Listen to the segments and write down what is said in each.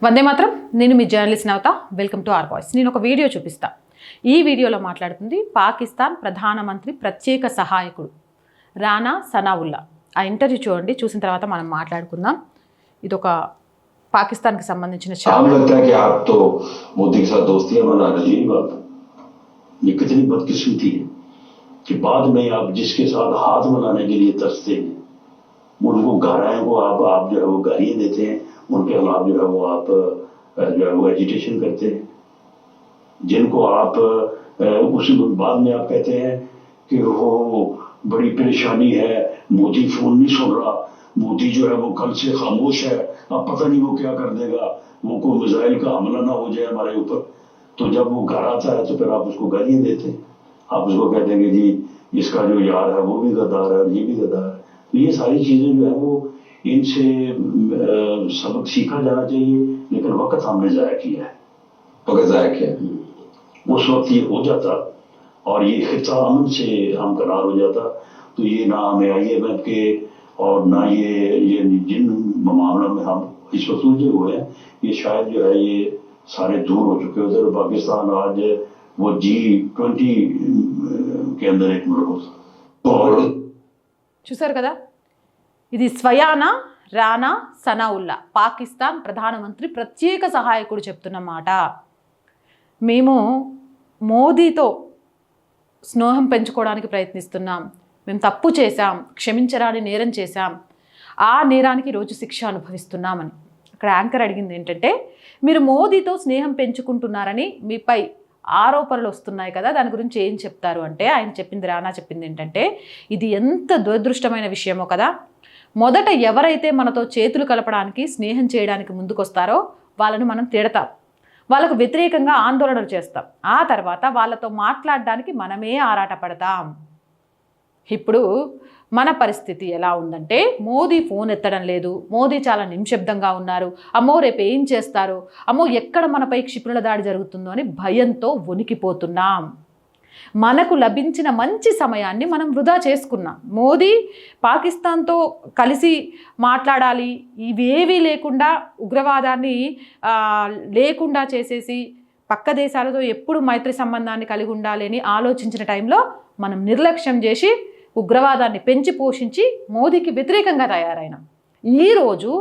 వందే మాత్రం. నేను మీ journalist Navatha. Welcome to our voice. నేను ఒక వీడియో చూపిస్తా. ఈ వీడియోలో మాట్లాడుతుంది పాకిస్తాన్ ప్రధానమంత్రి ప్రత్యేక సహాయకుడు రానా సనావుల్లా. ఆ ఇంటర్వ్యూ చూడండి. చూసిన తర్వాత మనం మాట్లాడుకుందాం. ఇది ఒక पाकिस्तान के संबंधिंచిన आम लगता है कि आप तो मोदी के साथ दोस्तियां बना रही हैं। बात ये कितनी बदकिस्मती है कि बाद में आप जिसके साथ हाथ बनाने के लिए तरसते हैं उनको गाराएं को आप जो है वो गालियां देते हैं, उनके खिलाफ जो है वो आप जो है वो एजिटेशन करते हैं, जिनको आप उस बाद में आप कहते हैं कि वो बड़ी परेशानी है, मोदी फोन नहीं सुन रहा, मोदी जो है वो कल से खामोश है, अब पता नहीं वो क्या कर देगा, वो कोई मिसाइल का हमला ना हो जाए हमारे ऊपर। तो जब वो घर आता है तो फिर आप उसको गालियां देते हैं, आप उसको कहते हैं कि जी इसका जो यार है वो भी गद्दार है और ये भी गद्दार है। तो ये सारी चीजें जो है वो इनसे सबक सीखा जाना चाहिए, लेकिन वक्त हमने जाया किया है। वक्त जाया किया उस वक्त ये हो जाता और ये खिता अमन से हमकरार हो जाता तो ये ना हमें IMF के और ना ये जिन मामलों में हम इस वक्त उलझे हुए हैं ये शायद जो है ये सारे दूर हो चुके होते। और पाकिस्तान आज वो G20 के अंदर एक मुल्क होता। చూసారు కదా, ఇది స్వయాన రానా సనావుల్లా పాకిస్తాన్ ప్రధానమంత్రి ప్రత్యేక సహాయకుడు చెప్తున్నమాట. మేము మోదీతో స్నేహం పెంచుకోవడానికి ప్రయత్నిస్తున్నాం, మేము తప్పు చేశాం, క్షమించరాని నేరం చేశాం, ఆ నేరానికి రోజు శిక్ష అనుభవిస్తున్నామని. అక్కడ యాంకర్ అడిగింది ఏంటంటే, మీరు మోదీతో స్నేహం పెంచుకుంటున్నారని మీపై ఆరోపణలు వస్తున్నాయి కదా, దాని గురించి ఏం చెప్తారు అంటే ఆయన చెప్పింది, రానా చెప్పింది ఏంటంటే, ఇది ఎంత దురదృష్టమైన విషయమో కదా. మొదట ఎవరైతే మనతో చేతులు కలపడానికి స్నేహం చేయడానికి ముందుకొస్తారో వాళ్ళని మనం తిడతాం, వాళ్ళకు వ్యతిరేకంగా ఆందోళనలు చేస్తాం, ఆ తర్వాత వాళ్ళతో మాట్లాడడానికి మనమే ఆరాటపడతాం. ఇప్పుడు మన పరిస్థితి ఎలా ఉందంటే, మోదీ ఫోన్ ఎత్తడం లేదు, మోదీ చాలా నిశ్శబ్దంగా ఉన్నారు, అమ్మో రేపు ఏం చేస్తారు, అమ్మో ఎక్కడ మనపై క్షిపణుల దాడి జరుగుతుందో అని భయంతో వణికిపోతున్నాం. మనకు లభించిన మంచి సమయాన్ని మనం వృధా చేసుకున్నాం. మోదీ పాకిస్తాన్తో కలిసి మాట్లాడాలి, ఇవేవీ లేకుండా ఉగ్రవాదాన్ని లేకుండా చేసేసి పక్క దేశాలతో ఎప్పుడు మైత్రి సంబంధాన్ని కలిగి ఉండాలి అని ఆలోచించిన టైంలో మనం నిర్లక్ష్యం చేసి ఉగ్రవాదాన్ని పెంచి పోషించి మోదీకి వ్యతిరేకంగా తయారైనాం. ఈరోజు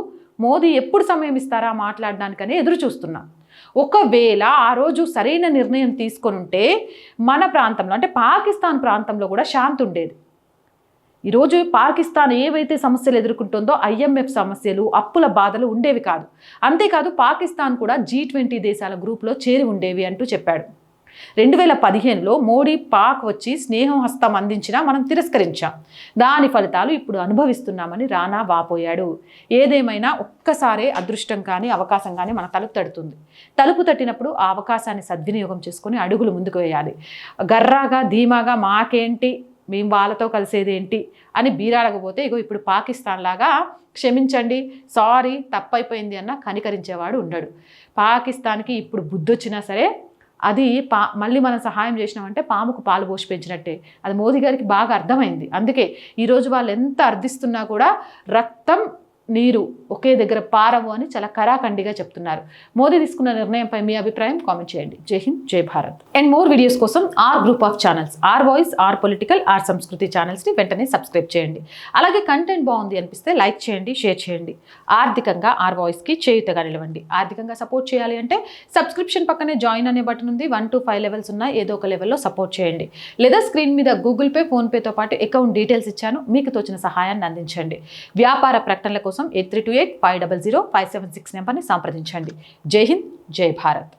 మోదీ ఎప్పుడు సమయం ఇస్తారా మాట్లాడడానికని ఎదురు చూస్తున్నాం. ఒకవేళ ఆ రోజు సరైన నిర్ణయం తీసుకొని ఉంటే మన ప్రాంతంలో అంటే పాకిస్తాన్ ప్రాంతంలో కూడా శాంతి ఉండేది. ఈరోజు పాకిస్తాన్ ఏవైతే సమస్యలు ఎదుర్కొంటుందో IMF సమస్యలు, అప్పుల బాధలు ఉండేవి కాదు. అంతేకాదు పాకిస్తాన్ కూడా G20 దేశాల గ్రూప్లో చేరి ఉండేవి అంటూ చెప్పాడు. 2015లో మోడీ పాక్ వచ్చి స్నేహం హస్తం అందించినా మనం తిరస్కరించాం, దాని ఫలితాలు ఇప్పుడు అనుభవిస్తున్నామని రానా వాపోయాడు. ఏదేమైనా ఒక్కసారే అదృష్టం కానీ అవకాశం కానీ మన తలుపు తడుతుంది. తలుపు తట్టినప్పుడు ఆ అవకాశాన్ని సద్వినియోగం చేసుకొని అడుగులు ముందుకు వేయాలి. గర్రాగా ధీమాగా మాకేంటి, మేము వాళ్ళతో కలిసేదేంటి అని బీరాడకపోతే ఇగో ఇప్పుడు పాకిస్తాన్ లాగా క్షమించండి, సారీ, తప్పైపోయింది అన్న కనికరించేవాడు ఉండడు. పాకిస్తాన్కి ఇప్పుడు బుద్ధి వచ్చినా సరే అది మళ్ళీ మనం సహాయం చేసినామంటే పాముకు పాలు పోసి పెంచినట్టే. అది మోదీ గారికి బాగా అర్థమైంది. అందుకే ఈరోజు వాళ్ళు ఎంత అర్థిస్తున్నా కూడా రక్తం నీరు ఒకే దగ్గర పారవు అని చాలా కరాఖండిగా చెప్తున్నారు. మోదీ తీసుకున్న నిర్ణయంపై మీ అభిప్రాయం కామెంట్ చేయండి. జై హింద్, జై భారత్. అండ్ మోర్ వీడియోస్ కోసం our group of channels, our voice, our political, our Sanskriti ఛానల్స్ని వెంటనే సబ్స్క్రైబ్ చేయండి. అలాగే కంటెంట్ బాగుంది అనిపిస్తే లైక్ చేయండి, షేర్ చేయండి. ఆర్థికంగా ఆర్ వాయిస్కి చేయుతగా నిలవండి. ఆర్థికంగా సపోర్ట్ చేయాలి అంటే సబ్స్క్రిప్షన్ పక్కనే జాయిన్ అనే బటన్ ఉంది. 1 to 5 లెవెల్స్ ఉన్నాయి, ఏదో ఒక లెవెల్లో సపోర్ట్ చేయండి. లేదా స్క్రీన్ మీద గూగుల్ పే, ఫోన్పేతో పాటు అకౌంట్ డీటెయిల్స్ ఇచ్చాను, మీకు తోచిన సహాయాన్ని అందించండి. వ్యాపార ప్రకటనల కోసం 8328 500 576 నెంబర్ని సంప్రదించండి. జై హింద్, జై భారత్.